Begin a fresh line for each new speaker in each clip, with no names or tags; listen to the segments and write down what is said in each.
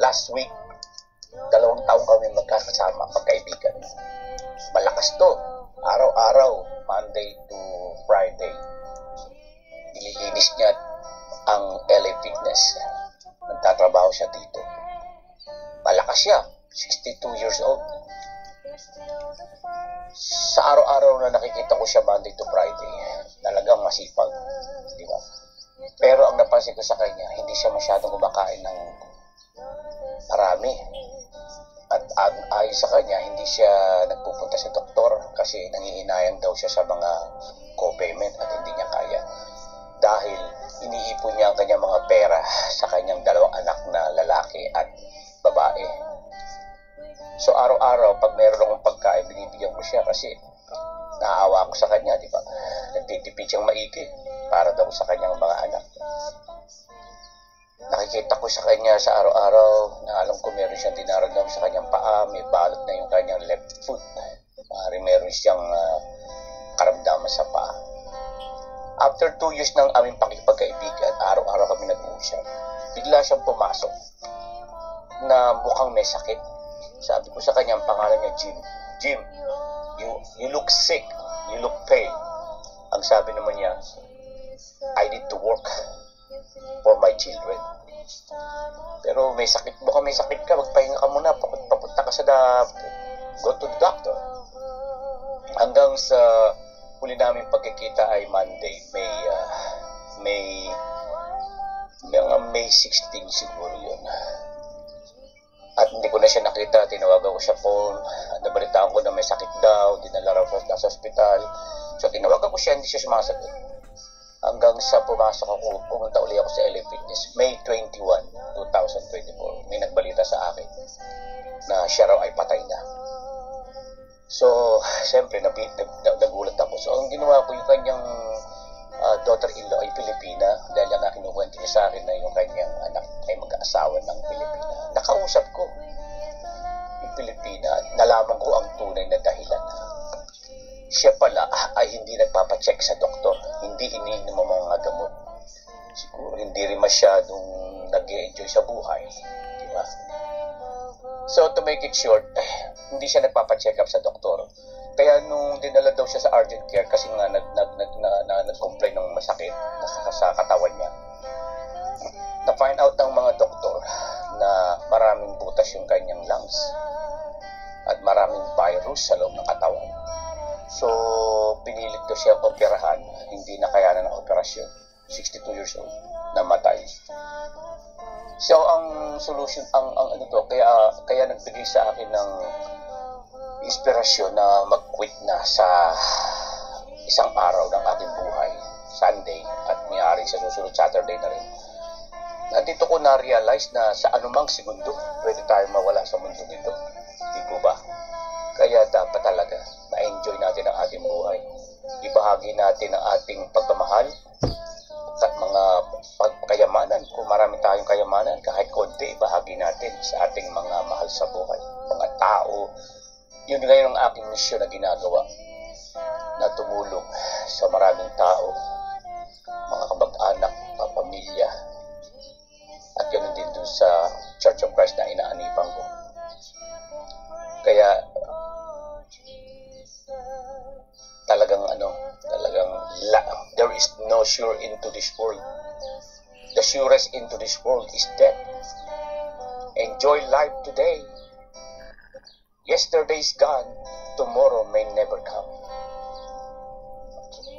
last week, 2 taon kami magkakasama, magkaibigan. Malakas to. Araw-araw, Monday to Friday. Nililinis niya ang LA Fitness. Nagtatrabaho siya dito. Malakas siya. 62 years old. Sa araw-araw na nakikita ko siya Monday to Friday, talagang masipag. Di ba? Pero ang napansin ko sa kanya, hindi siya masyadong kumakain ng marami. At ayon sa kanya, hindi siya nagpupunta sa doktor kasi nangihinayang daw siya sa mga co-payment at hindi niya kaya. Dahil iniipon niya ang kanyang mga pera sa kanyang 2 anak na lalaki at babae. So araw-araw, pag meron akong pagkain, binibigyan ko siya kasi naaawa ko sa kanya, di ba? Nagtitipid siyang maigi para daw sa kanyang mga anak. Nakikita ko sa kanya sa araw-araw na alam ko meron siyang dinaramdam sa kanyang paa, may balot na yung kanyang left foot. Meron siyang karamdaman sa paa. After 2 years ng aming pakipagkaibigan, araw-araw kami nag-uusap. Bigla siyang pumasok na mukhang may sakit. Sabi ko sa kanya, ang pangalan niya Jim. Jim, you look sick. You look pale. Ang sabi naman niya, I need to work for my children. Pero may sakit, mukhang may sakit ka, magpahinga ka muna, papunta ka sa go to the doctor. Hanggang sa huli namin pagkikita ay Monday, May 16 siguro yun. At hindi ko na siya nakita, tinawagan ko siya phone, nabalitaan ko na may sakit daw, dinala raw sa ospital. So tinawagan ko siya, hindi siya sumasagot. Hanggang sa pumasok ako, pumunta uli ako sa LA Fitness, May 21, 2024. May nagbalita sa akin na siya raw ay patay na. So, siyempre, nagulat ako. So, ang ginawa ko, yung kanyang daughter-in-law ay Pilipina, dahil ang kinukwento niya sa akin na yung kanyang anak ay mag-aasawa ng Pilipina. Nakausap ko yung Pilipina, nalaman ko ang tunay na dahilan. Siya pala ay hindi nagpapacheck sa doktor, hindi iniinom ang mga gamot. Siguro hindi rin masyadong nag-e-enjoy sa buhay, di ba? So to make it short, hindi siya nagpapacheck up sa doktor. Kaya nung dinala daw siya sa urgent care kasi nga nag-complain ng masakit sa katawan niya, na-find out ng mga doktor na maraming butas yung kanyang lungs at maraming virus sa loob ng katawan. So, pinilit daw siya operahan, hindi na kayanan ng operasyon. 62 years old, namatay. So, ang solution, kaya nagbigay sa akin ng inspirasyon na mag-quit na sa isang araw ng aking buhay, Sunday, at mayari sa susunod Saturday na rin. Nandito ko na-realize na sa anumang segundo, pwede tayo mawala sa mundo nito. Di po ba? Kaya dapat talaga na-enjoy natin ang ating buhay. Ibahagi natin ang ating pagmamahal at mga kayamanan. Kung marami tayong kayamanan, kahit konti, ibahagi natin sa ating mga mahal sa buhay, mga tao. Yun ngayon ang aking misyon na ginagawa, na tumulong sa maraming tao, mga kamag-anak, mga pamilya, at ganoon din dun sa Church of Christ na inaanipan ko. Kaya talagang there is no sure into this world. The surest into this world is death. Enjoy life today. Yesterday's gone, tomorrow may never come.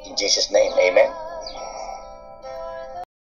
In Jesus' name, amen.